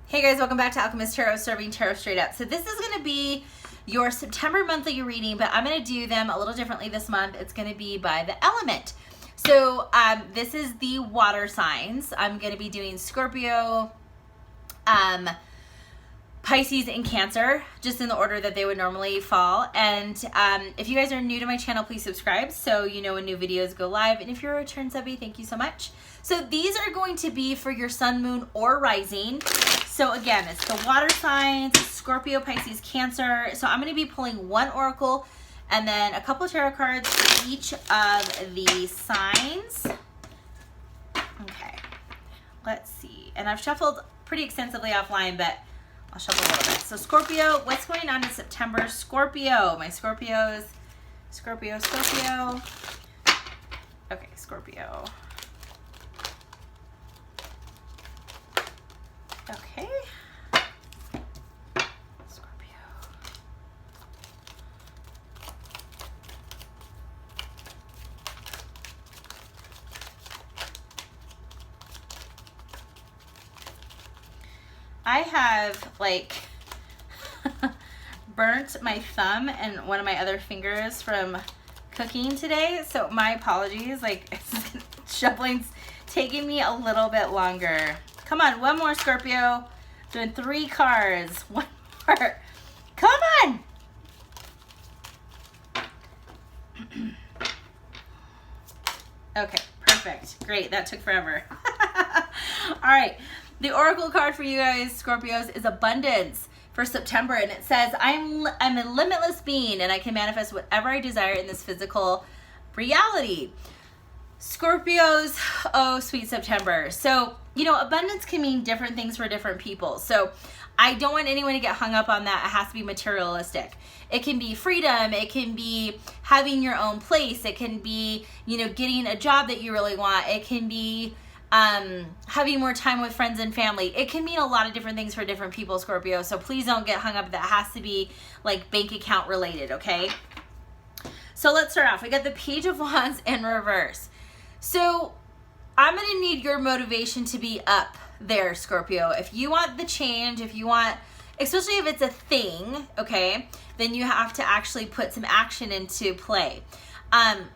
Hey guys, welcome back to Owlchemist Tarot, serving tarot straight up. So this is going to be your September monthly reading, but I'm going to do them a little differently this month. It's going to be by the element. So this is the water signs. I'm going to be doing Scorpio, Pisces, and Cancer, just in the order that they would normally fall. And if you guys are new to my channel, please subscribe so you know when new videos go live. And if you're a return subby, thank you so much. So these are going to be for your sun, moon, or rising. So again, it's the water signs, Scorpio, Pisces, Cancer. So I'm going to be pulling one oracle and then a couple of tarot cards for each of the signs. Okay, let's see. And I've shuffled pretty extensively offline, but I'll shuffle a little bit. So Scorpio, what's going on in September? Scorpio, my Scorpios. Scorpio. Okay, Scorpio. Okay. Scorpio. I have like burnt my thumb and one of my other fingers from cooking today, so my apologies. Like shuffling's taking me a little bit longer. Come on, one more, Scorpio. Doing 3 cards. One more. Come on. Okay, perfect. Great, that took forever. All right, the oracle card for you guys, Scorpios, is abundance for September, and it says, I'm a limitless being, and I can manifest whatever I desire in this physical reality. Scorpios, oh, sweet September. So, you know, abundance can mean different things for different people. So I don't want anyone to get hung up on that. It has to be materialistic. It can be freedom. It can be having your own place. It can be, you know, getting a job that you really want. It can be having more time with friends and family. It can mean a lot of different things for different people, Scorpio. So please don't get hung up. That has to be like bank account related, okay? So let's start off. We got the Page of Wands in reverse. So I'm going to need your motivation to be up there, Scorpio. If you want the change, if you want, especially if it's a thing, okay, then you have to actually put some action into play.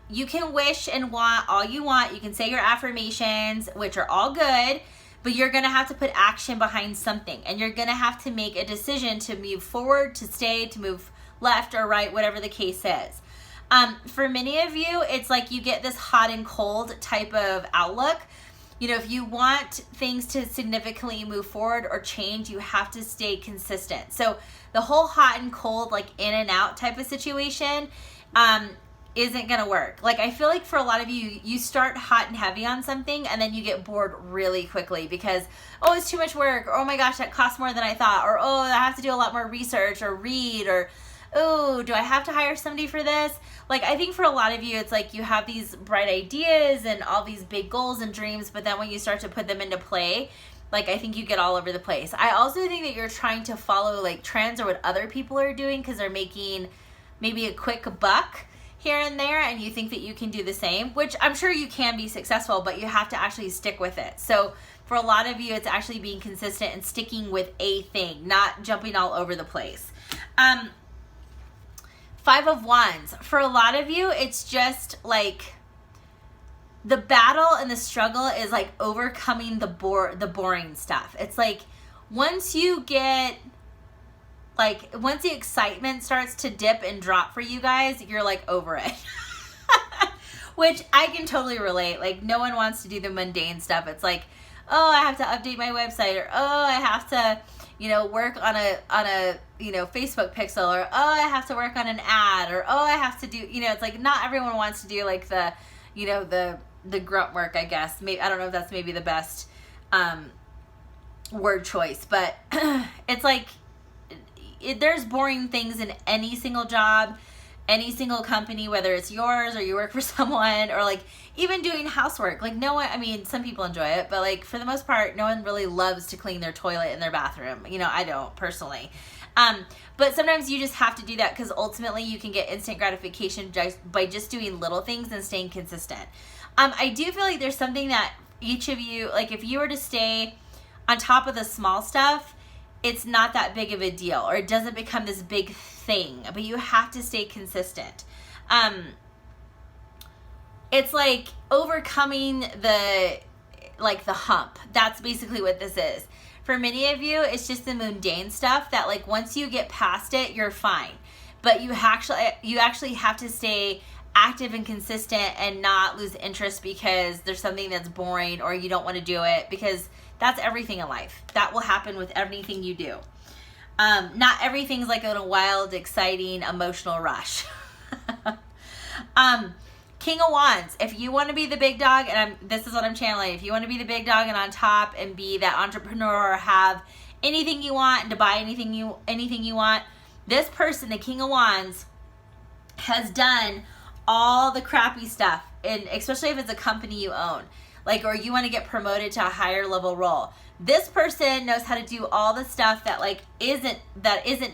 You can wish and want all you want. You can say your affirmations, which are all good, but you're going to have to put action behind something, and you're going to have to make a decision to move forward, to stay, to move left or right, whatever the case is. For many of you, it's like you get this hot and cold type of outlook. You know, if you want things to significantly move forward or change, you have to stay consistent. So the whole hot and cold, like in and out type of situation, isn't going to work. Like, I feel like for a lot of you, you start hot and heavy on something and then you get bored really quickly because, oh, it's too much work, or oh my gosh, that costs more than I thought, or oh, I have to do a lot more research or read, or oh, do I have to hire somebody for this? Like, I think for a lot of you, it's like you have these bright ideas and all these big goals and dreams, but then when you start to put them into play, like, I think you get all over the place. I also think that you're trying to follow like trends or what other people are doing because they're making maybe a quick buck here and there, and you think that you can do the same, which I'm sure you can be successful, but you have to actually stick with it. So for a lot of you, it's actually being consistent and sticking with a thing, not jumping all over the place. 5 of Wands. For a lot of you, it's just like the battle and the struggle is like overcoming the boring stuff. It's like once you get once the excitement starts to dip and drop for you guys, you're like over it. Which I can totally relate. Like, no one wants to do the mundane stuff. It's like, oh, I have to update my website, or oh, I have to, you know, work on a you know, Facebook pixel, or oh, I have to work on an ad, or oh, I have to do, you know, it's like not everyone wants to do like the, you know, the grunt work, I guess. Maybe, I don't know if that's maybe the best word choice, but it's like there's boring things in any single job, any single company, whether it's yours or you work for someone, or like even doing housework. Like, no one, I mean, some people enjoy it, but like for the most part, no one really loves to clean their toilet in their bathroom. You know, I don't personally. But sometimes you just have to do that because ultimately you can get instant gratification just by just doing little things and staying consistent. I do feel like there's something that each of you, like if you were to stay on top of the small stuff it's not that big of a deal, or it doesn't become this big thing, but you have to stay consistent. It's like overcoming the hump. That's basically what this is. For many of you, it's just the mundane stuff that like once you get past it, you're fine. But you actually have to stay active and consistent and not lose interest because there's something that's boring or you don't want to do it, because that's everything in life. That will happen with anything you do. Not everything's like a wild, exciting, emotional rush. King of Wands, if you want to be the big dog, and this is what I'm channeling, if you want to be the big dog and on top and be that entrepreneur or have anything you want and to buy anything you want, this person, the King of Wands, has done all the crappy stuff, and especially if it's a company you own, like, or you want to get promoted to a higher level role. This person knows how to do all the stuff that like isn't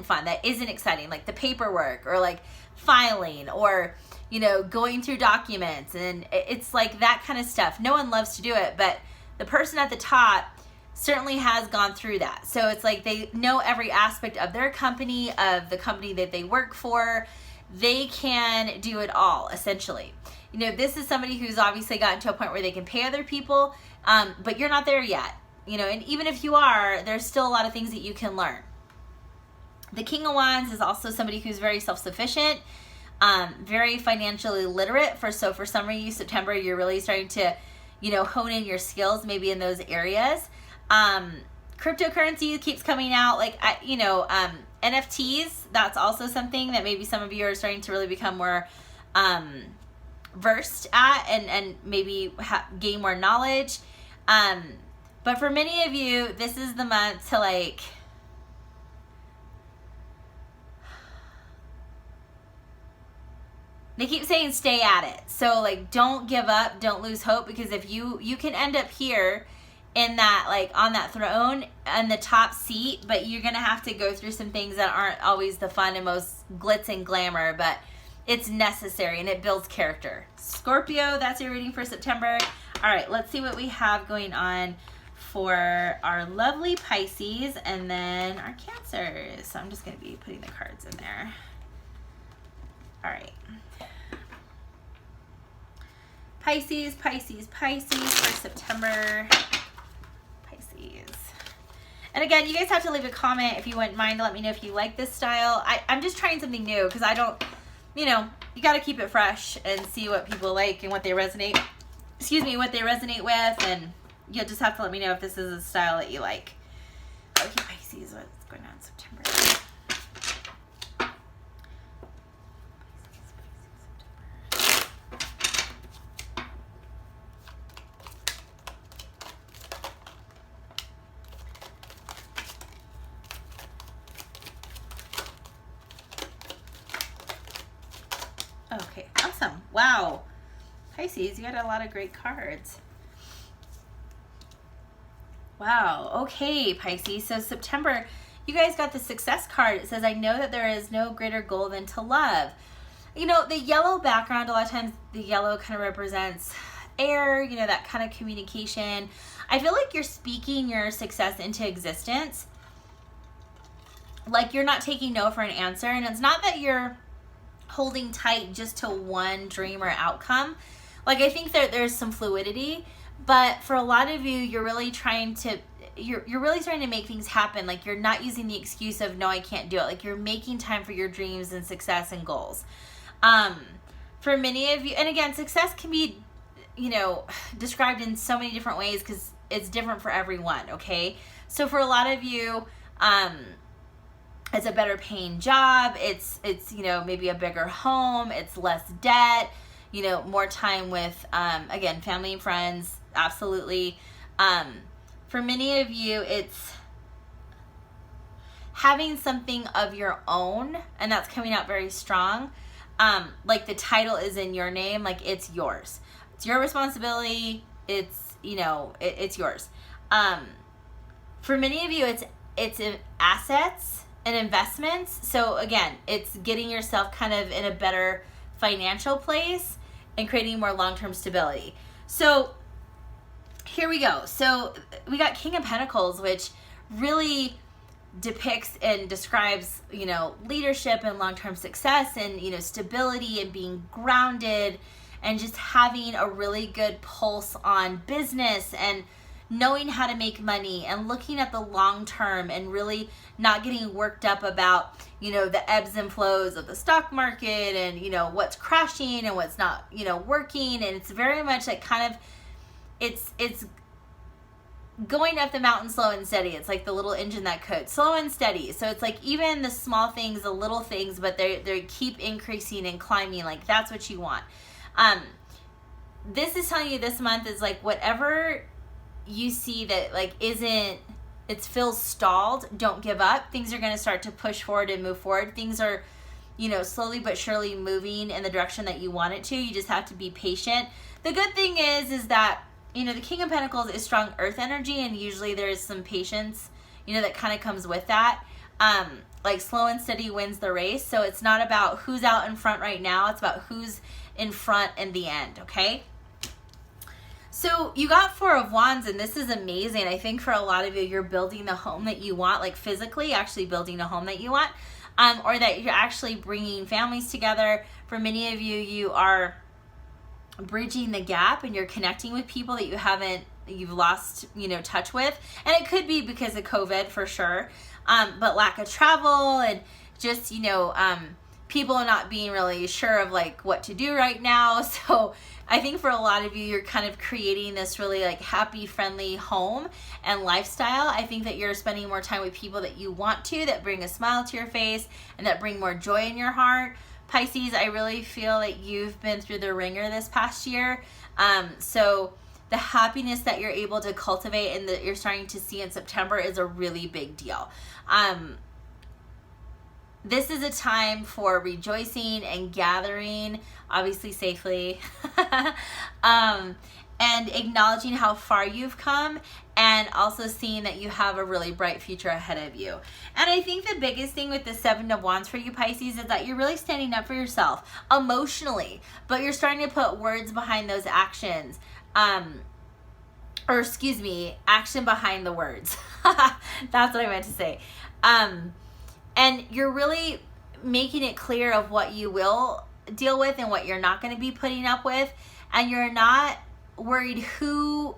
fun, that isn't exciting, like the paperwork or like filing or, you know, going through documents, and it's like that kind of stuff. No one loves to do it, but the person at the top certainly has gone through that. So it's like they know every aspect of their company, of the company that they work for. They can do it all, essentially. You know, this is somebody who's obviously gotten to a point where they can pay other people, but you're not there yet. You know, and even if you are, there's still a lot of things that you can learn. The King of Wands is also somebody who's very self-sufficient, very financially literate. For some of you, September, you're really starting to, you know, hone in your skills maybe in those areas. Cryptocurrency keeps coming out, like, NFTs, that's also something that maybe some of you are starting to really become more versed at and maybe gain more knowledge. But for many of you, this is the month to like, they keep saying stay at it. So like, don't give up, don't lose hope, because if you can end up here in that, like on that throne and the top seat, but you're gonna have to go through some things that aren't always the fun and most glitz and glamour, but it's necessary and it builds character. Scorpio, that's your reading for September. All right, let's see what we have going on for our lovely Pisces and then our Cancers. So I'm just gonna be putting the cards in there. All right. Pisces for September. And again, you guys have to leave a comment if you wouldn't mind to let me know if you like this style. I'm just trying something new because I don't, you know, you got to keep it fresh and see what people like and what they resonate, what they resonate with, and you'll just have to let me know if this is a style that you like. Okay, Pisces, what's going on in September? Okay, awesome. Wow. Pisces, you got a lot of great cards. Wow. Okay, Pisces. So September, you guys got the success card. It says, I know that there is no greater goal than to love. You know, the yellow background, a lot of times the yellow kind of represents air, you know, that kind of communication. I feel like you're speaking your success into existence. Like you're not taking no for an answer. And it's not that you're holding tight just to one dream or outcome. Like I think that there's some fluidity, but for a lot of you, you're really trying to, you're really starting to make things happen. Like you're not using the excuse of no, I can't do it. Like you're making time for your dreams and success and goals. For many of you, and again, success can be, you know, described in so many different ways because it's different for everyone. Okay. So for a lot of you, it's a better paying job. It's, you know, maybe a bigger home. It's less debt, you know, more time with, again, family and friends. Absolutely. For many of you, it's having something of your own, and that's coming out very strong. Like the title is in your name, like it's yours. It's your responsibility. It's, you know, it's yours. For many of you, it's assets and investments. So again, it's getting yourself kind of in a better financial place and creating more long-term stability. So here we go. So we got King of Pentacles, which really depicts and describes, you know, leadership and long-term success and, you know, stability and being grounded and just having a really good pulse on business and knowing how to make money and looking at the long term and really not getting worked up about, you know, the ebbs and flows of the stock market and, you know, what's crashing and what's not, you know, working. And it's very much like kind of, it's going up the mountain slow and steady. It's like the little engine that could, slow and steady. So it's like even the small things, the little things, but they keep increasing and climbing. Like that's what you want. This is telling you this month is like whatever you see that like it feels stalled, don't give up. Things are going to start to push forward and move forward. Things are, you know, slowly but surely moving in the direction that you want it to. You just have to be patient. The good thing is that, you know, the King of Pentacles is strong earth energy, and usually there's some patience, you know, that kind of comes with that. Like slow and steady wins the race. So it's not about who's out in front right now. It's about who's in front in the end, okay? So you got Four of Wands, and this is amazing. I think for a lot of you, you're building the home that you want, like physically actually building a home that you want, or that you're actually bringing families together. For many of you, you are bridging the gap and you're connecting with people that you've lost, you know, touch with. And it could be because of COVID for sure, but lack of travel and just, you know, people not being really sure of like what to do right now. So I think for a lot of you, you're kind of creating this really like happy, friendly home and lifestyle. I think that you're spending more time with people that you want to, that bring a smile to your face and that bring more joy in your heart. Pisces, I really feel that you've been through the ringer this past year. So the happiness that you're able to cultivate and that you're starting to see in September is a really big deal. This is a time for rejoicing and gathering, obviously safely, and acknowledging how far you've come and also seeing that you have a really bright future ahead of you. And I think the biggest thing with the Seven of Wands for you, Pisces, is that you're really standing up for yourself emotionally, but you're starting to put words behind those actions. Or excuse me, action behind the words. That's what I meant to say. And you're really making it clear of what you will deal with and what you're not going to be putting up with. And you're not worried who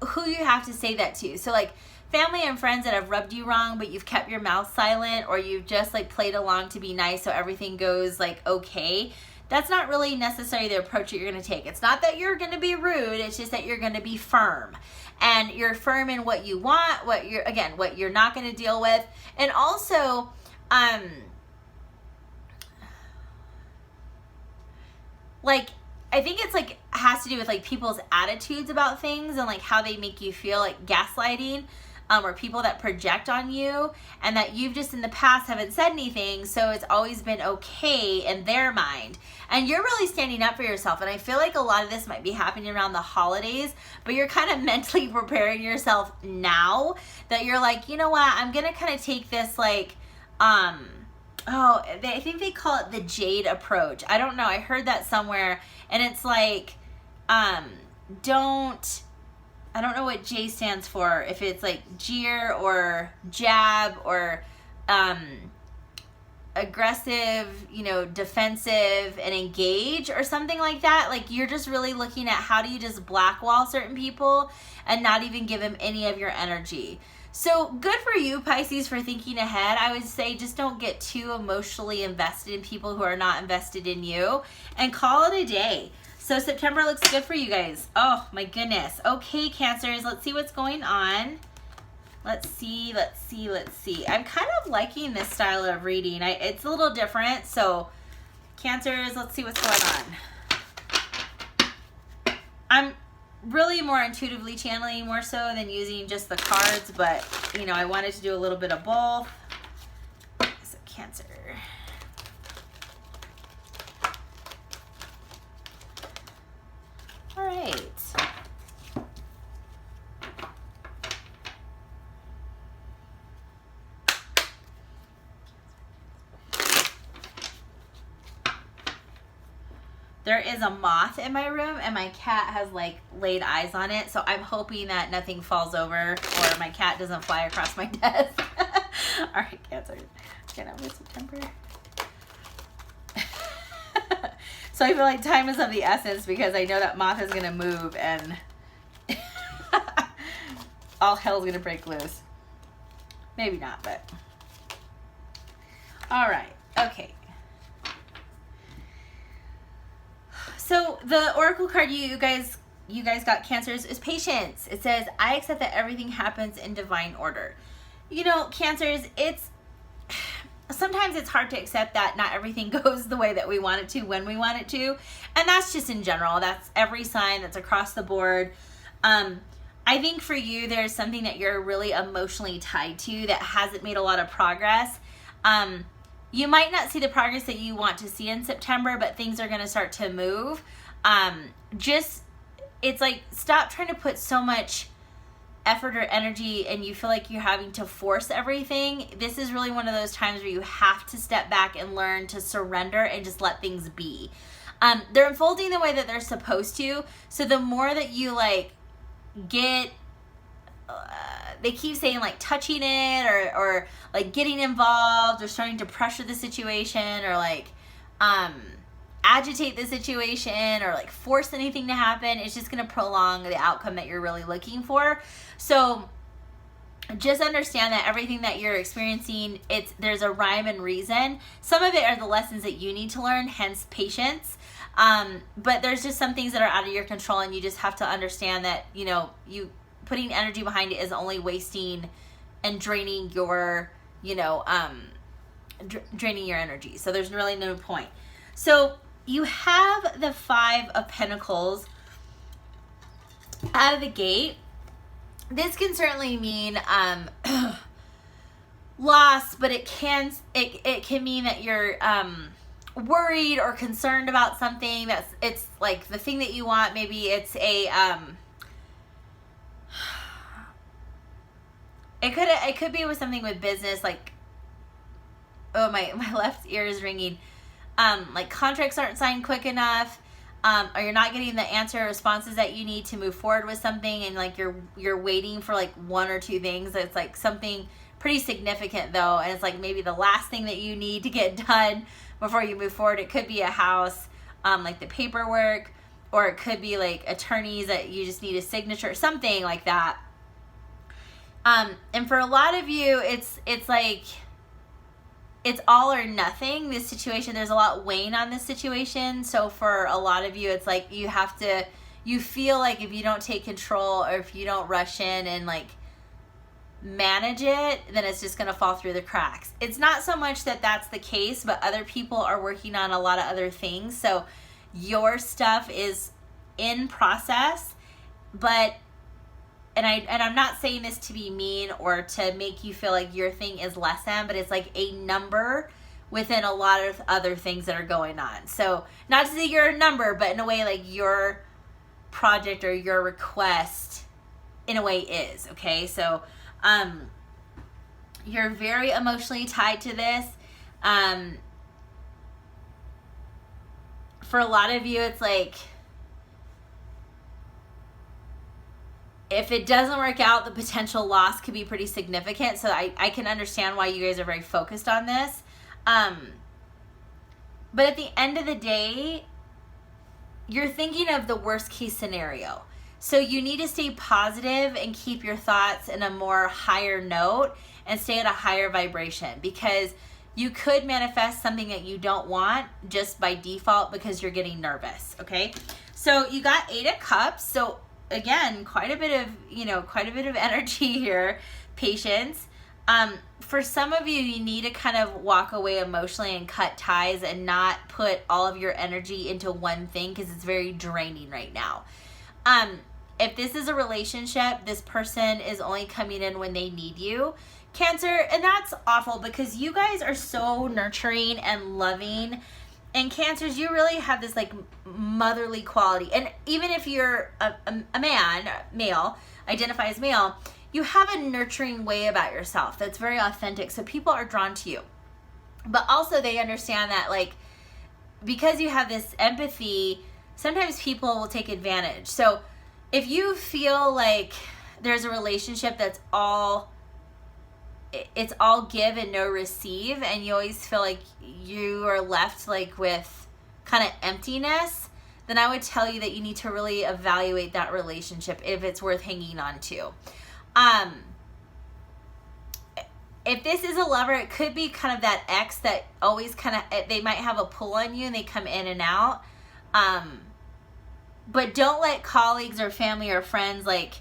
you have to say that to. So like family and friends that have rubbed you wrong, but you've kept your mouth silent, or you've just like played along to be nice so everything goes like okay. That's not really necessarily the approach that you're going to take. It's not that you're going to be rude. It's just that you're going to be firm. And you're firm in what you want, what you're not going to deal with. And also, like, I think it's like has to do with like people's attitudes about things and like how they make you feel, like gaslighting, or people that project on you and that you've just in the past haven't said anything, so it's always been okay in their mind. And you're really standing up for yourself. And I feel like a lot of this might be happening around the holidays, but you're kind of mentally preparing yourself now that you're like, you know what, I'm gonna kind of take this like I think they call it the jade approach. I don't know, I heard that somewhere, and it's like I don't know what J stands for, if it's like jeer or jab or aggressive, you know, defensive and engage or something like that. Like you're just really looking at how do you just blackwall certain people and not even give them any of your energy. So good for you, Pisces, for thinking ahead. I would say just don't get too emotionally invested in people who are not invested in you and call it a day. So September looks good for you guys. Oh my goodness. Okay, Cancers, let's see what's going on. Let's see. I'm kind of liking this style of reading. It's a little different. So Cancers, let's see what's going on. I'm really more intuitively channeling more so than using just the cards, but you know, I wanted to do a little bit of both. So Cancer. All right. There is a moth in my room and my cat has like laid eyes on it. So I'm hoping that nothing falls over or my cat doesn't fly across my desk. All right, Cancer. Get over September. So I feel like time is of the essence because I know that moth is going to move and all hell's going to break loose. Maybe not, but. All right. Okay. So the oracle card you guys got, Cancers, is patience. It says, I accept that everything happens in divine order. You know, Cancers, sometimes it's hard to accept that not everything goes the way that we want it to when we want it to. And that's just in general. That's every sign. That's across the board. I think for you, there's something that you're really emotionally tied to that hasn't made a lot of progress. You might not see the progress that you want to see in September, but things are going to start to move. It's like, stop trying to put so much effort or energy and you feel like you're having to force everything. This is really one of those times where you have to step back and learn to surrender and just let things be. They're unfolding the way that they're supposed to. So the more that you like get, they keep saying like touching it or like getting involved or starting to pressure the situation or like agitate the situation or like force anything to happen, it's just going to prolong the outcome that you're really looking for. So just understand that everything that you're experiencing, there's a rhyme and reason. Some of it are the lessons that you need to learn, hence patience. But there's just some things that are out of your control and you just have to understand that, you know, you putting energy behind it is only wasting and draining your, you know, draining your energy. So there's really no point. So you have the 5 of Pentacles out of the gate. This can certainly mean loss, but it can mean that you're worried or concerned about something it's like the thing that you want. Maybe it's a it could be with something with business, like, oh, my left ear is ringing. Like contracts aren't signed quick enough, or you're not getting the answer or responses that you need to move forward with something, and like you're waiting for like 1 or 2 things. It's like something pretty significant though, and it's like maybe the last thing that you need to get done before you move forward. It could be a house, like the paperwork, or it could be like attorneys that you just need a signature, something like that. And for a lot of you, it's like it's all or nothing, this situation. There's a lot weighing on this situation. So for a lot of you, it's like you feel like if you don't take control or if you don't rush in and like manage it, then it's just going to fall through the cracks. It's not so much that that's the case, but other people are working on a lot of other things. So your stuff is in process, but and I'm not saying this to be mean or to make you feel like your thing is less than, but it's like a number within a lot of other things that are going on. So not to say you're a number, but in a way like your project or your request in a way is, okay? So you're very emotionally tied to this. For a lot of you, it's like, if it doesn't work out, the potential loss could be pretty significant. So I can understand why you guys are very focused on this. But at the end of the day, you're thinking of the worst case scenario. So you need to stay positive and keep your thoughts in a more higher note and stay at a higher vibration, because you could manifest something that you don't want just by default because you're getting nervous, okay? So you got 8 of Cups. So again, quite a bit of energy here, patience. For some of you, you need to kind of walk away emotionally and cut ties and not put all of your energy into one thing, because it's very draining right now. If this is a relationship, this person is only coming in when they need you, Cancer, and that's awful because you guys are so nurturing and loving. And Cancers, you really have this like motherly quality. And even if you're a male, identify as male, you have a nurturing way about yourself that's very authentic. So people are drawn to you. But also they understand that like, because you have this empathy, sometimes people will take advantage. So if you feel like there's a relationship that's all, it's all give and no receive, and you always feel like you are left like with kind of emptiness, then I would tell you that you need to really evaluate that relationship if it's worth hanging on to. If this is a lover, it could be kind of that ex that always kind of, they might have a pull on you and they come in and out. But don't let colleagues or family or friends like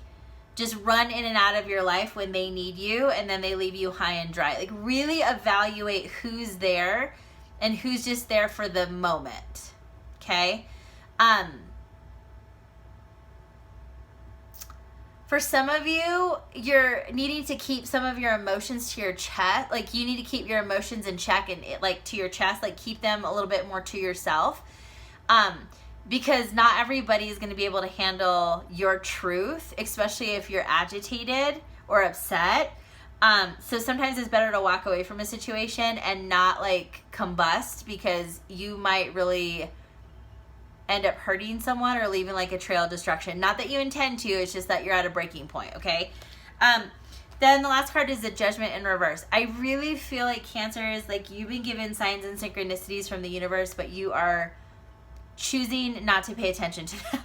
just run in and out of your life when they need you and then they leave you high and dry. Like really evaluate who's there and who's just there for the moment. Okay? For some of you, you're needing to keep some of your emotions to your chest. Like you need to keep your emotions in check and like to your chest, like keep them a little bit more to yourself. Because not everybody is going to be able to handle your truth, especially if you're agitated or upset. So sometimes it's better to walk away from a situation and not like combust, because you might really end up hurting someone or leaving like a trail of destruction. Not that you intend to, it's just that you're at a breaking point, okay? Then the last card is the Judgment in reverse. I really feel like Cancer is like you've been given signs and synchronicities from the universe, but you are choosing not to pay attention to them.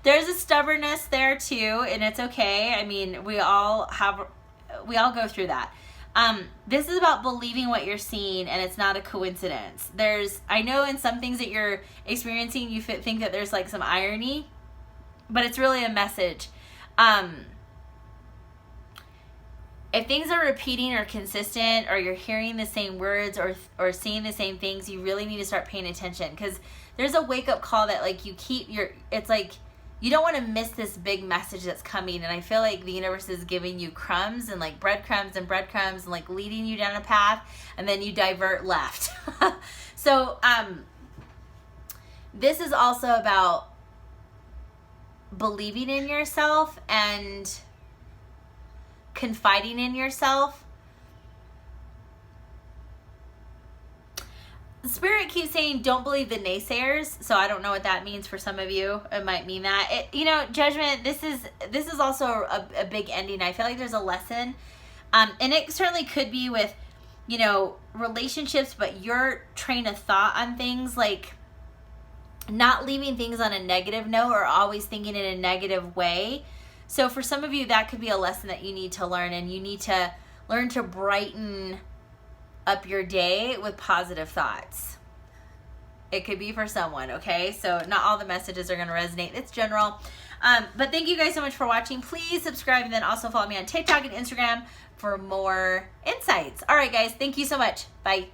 There's a stubbornness there too, and it's okay. I mean, we all go through that. This is about believing what you're seeing, and it's not a coincidence. I know in some things that you're experiencing, you think that there's like some irony, but it's really a message. If things are repeating or consistent, or you're hearing the same words or seeing the same things, you really need to start paying attention, because there's a wake-up call that like it's like you don't want to miss this big message that's coming. And I feel like the universe is giving you crumbs and like breadcrumbs and like leading you down a path, and then you divert left. So this is also about believing in yourself and confiding in yourself. Spirit keeps saying don't believe the naysayers, so I don't know what that means. For some of you it might mean that Judgment, this is also a big ending. I feel like there's a lesson, and it certainly could be with relationships, but your train of thought on things, like not leaving things on a negative note or always thinking in a negative way. So for some of you, that could be a lesson that you need to learn, and you need to learn to brighten up your day with positive thoughts. It could be for someone, okay? So not all the messages are going to resonate. It's general. But thank you guys so much for watching. Please subscribe, and then also follow me on TikTok and Instagram for more insights. All right, guys. Thank you so much. Bye.